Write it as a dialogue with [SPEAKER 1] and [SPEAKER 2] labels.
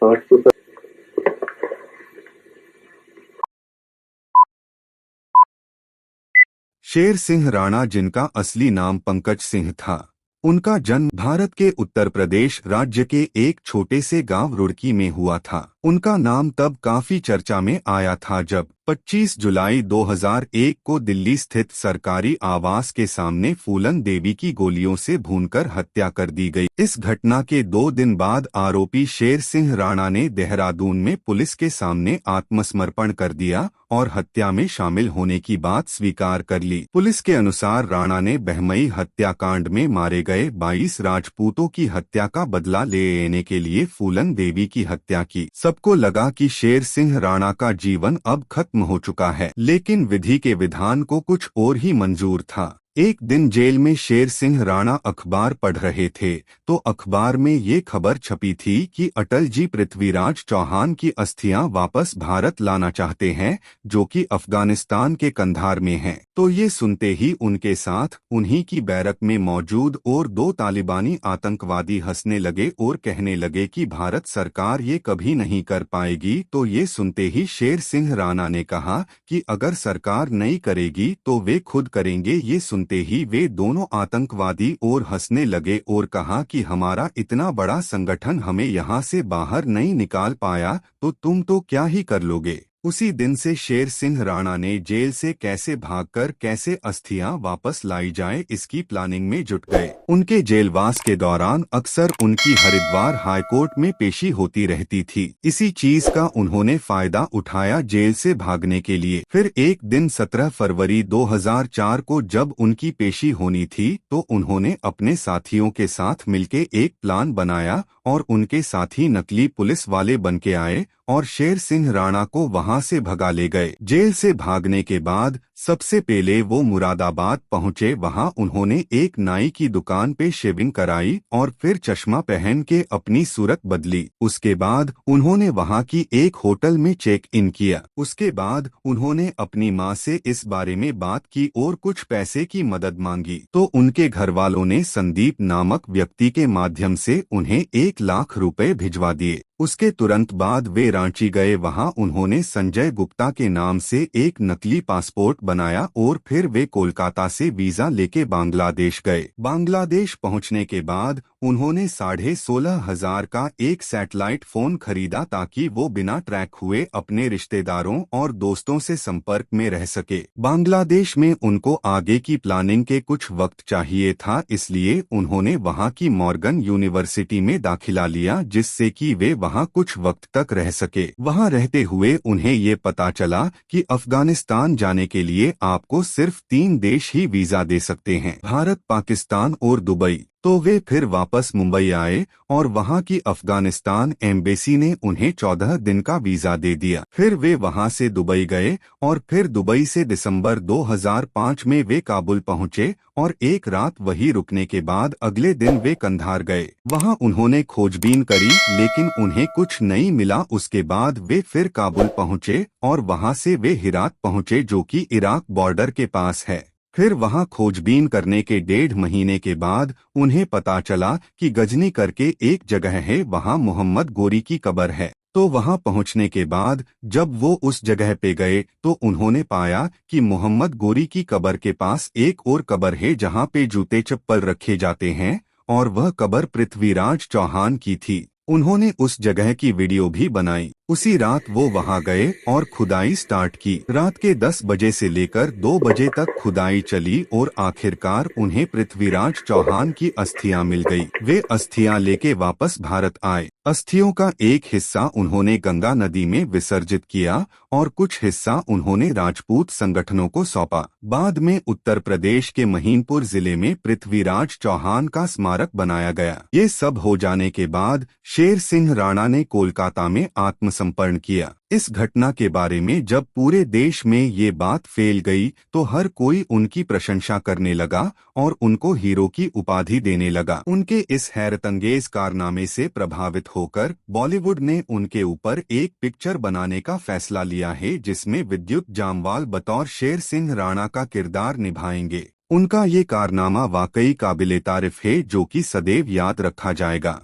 [SPEAKER 1] 800
[SPEAKER 2] शेर सिंह राणा, जिनका असली नाम पंकज सिंह था, उनका जन्म भारत के उत्तर प्रदेश राज्य के एक छोटे से गांव रुड़की में हुआ था। उनका नाम तब काफी चर्चा में आया था जब 25 जुलाई 2001 को दिल्ली स्थित सरकारी आवास के सामने फूलन देवी की गोलियों से भूनकर हत्या कर दी गई। इस घटना के 2 दिन बाद आरोपी शेर सिंह राणा ने देहरादून में पुलिस के सामने आत्मसमर्पण कर दिया और हत्या में शामिल होने की बात स्वीकार कर ली। पुलिस के अनुसार राणा ने बहमई हत्याकांड में मारे गए 22 राजपूतों की हत्या का बदला लेने के लिए फूलन देवी की हत्या की। सबको लगा कि शेर सिंह राणा का जीवन अब खत्म हो चुका है, लेकिन विधि के विधान को कुछ और ही मंजूर था। एक दिन जेल में शेर सिंह राणा अखबार पढ़ रहे थे तो अखबार में ये खबर छपी थी कि अटल जी पृथ्वीराज चौहान की अस्थियां वापस भारत लाना चाहते हैं, जो कि अफगानिस्तान के कंधार में हैं। तो ये सुनते ही उनके साथ उन्हीं की बैरक में मौजूद और 2 तालिबानी आतंकवादी हंसने लगे और कहने लगे कि भारत सरकार ये कभी नहीं कर पाएगी। तो ये सुनते ही शेर सिंह राणा ने कहा कि अगर सरकार नहीं करेगी तो वे खुद करेंगे। ये सुनते ही वे दोनों आतंकवादी और हंसने लगे और कहा कि हमारा इतना बड़ा संगठन हमें यहाँ से बाहर नहीं निकाल पाया तो तुम तो क्या ही कर लोगे। उसी दिन से शेर सिंह राणा ने जेल से कैसे भागकर कैसे अस्थियां वापस लाई जाए इसकी प्लानिंग में जुट गए। उनके जेलवास के दौरान अक्सर उनकी हरिद्वार हाईकोर्ट में पेशी होती रहती थी। इसी चीज का उन्होंने फायदा उठाया जेल से भागने के लिए। फिर एक दिन 17 फरवरी 2004 को जब उनकी पेशी होनी थी तो उन्होंने अपने साथियों के साथ मिलकर एक प्लान बनाया और उनके साथी नकली पुलिस वाले बनके आए और शेर सिंह राणा को वहां से भगा ले गए। जेल से भागने के बाद सबसे पहले वो मुरादाबाद पहुंचे। वहां उन्होंने एक नाई की दुकान पे शेविंग कराई और फिर चश्मा पहन के अपनी सूरत बदली। उसके बाद उन्होंने वहां की एक होटल में चेक इन किया। उसके बाद उन्होंने अपनी मां से इस बारे में बात की और कुछ पैसे की मदद मांगी तो उनके घर वालों ने संदीप नामक व्यक्ति के माध्यम से उन्हें 1 लाख रुपए भिजवा दिए। उसके तुरंत बाद वे रांची गए। वहां उन्होंने संजय गुप्ता के नाम से एक नकली पासपोर्ट बनाया और फिर वे कोलकाता से वीजा लेके बांग्लादेश गए। बांग्लादेश पहुंचने के बाद उन्होंने 16,500 का एक सैटेलाइट फोन खरीदा ताकि वो बिना ट्रैक हुए अपने रिश्तेदारों और दोस्तों से संपर्क में रह सके। बांग्लादेश में उनको आगे की प्लानिंग के कुछ वक्त चाहिए था, इसलिए उन्होंने वहां की मॉर्गन यूनिवर्सिटी में दाखिला लिया जिससे कि वे वहां कुछ वक्त तक रह सके। वहां रहते हुए उन्हें ये पता चला कि अफगानिस्तान जाने के लिए आपको सिर्फ 3 देश ही वीजा दे सकते हैं, भारत, पाकिस्तान और दुबई। तो वे फिर वापस मुंबई आए और वहां की अफगानिस्तान एम्बेसी ने उन्हें 14 दिन का वीजा दे दिया। फिर वे वहां से दुबई गए और फिर दुबई से दिसंबर 2005 में वे काबुल पहुंचे और एक रात वहीं रुकने के बाद अगले दिन वे कंधार गए। वहां उन्होंने खोजबीन करी लेकिन उन्हें कुछ नहीं मिला। उसके बाद वे फिर काबुल पहुंचे और वहां से वे हिरात पहुंचे जो कि इराक बॉर्डर के पास है। फिर वहां खोजबीन करने के 1.5 महीने के बाद उन्हें पता चला कि गजनी करके एक जगह है, वहां मोहम्मद गोरी की कब्र है। तो वहां पहुंचने के बाद जब वो उस जगह पे गए तो उन्होंने पाया कि मोहम्मद गोरी की कब्र के पास एक और कब्र है जहां पे जूते चप्पल रखे जाते हैं और वह कब्र पृथ्वीराज चौहान की थी। उन्होंने उस जगह की वीडियो भी बनाई। उसी रात वो वहां गए और खुदाई स्टार्ट की। रात के 10 बजे से लेकर 2 बजे तक खुदाई चली और आखिरकार उन्हें पृथ्वीराज चौहान की अस्थियां मिल गई। वे अस्थियां लेके वापस भारत आए। अस्थियों का एक हिस्सा उन्होंने गंगा नदी में विसर्जित किया और कुछ हिस्सा उन्होंने राजपूत संगठनों को सौंपा। बाद में उत्तर प्रदेश के महीनपुर जिले में पृथ्वीराज चौहान का स्मारक बनाया गया। ये सब हो जाने के बाद शेर सिंह राणा ने कोलकाता में आत्मसमर्पण किया। इस घटना के बारे में जब पूरे देश में ये बात फैल गई तो हर कोई उनकी प्रशंसा करने लगा और उनको हीरो की उपाधि देने लगा। उनके इस हैरतअंगेज कारनामे से प्रभावित होकर बॉलीवुड ने उनके ऊपर एक पिक्चर बनाने का फैसला लिया है जिसमें विद्युत जामवाल बतौर शेर सिंह राणा का किरदार निभाएंगे। उनका ये कारनामा वाकई काबिले तारीफ है जो कि सदैव याद रखा जाएगा।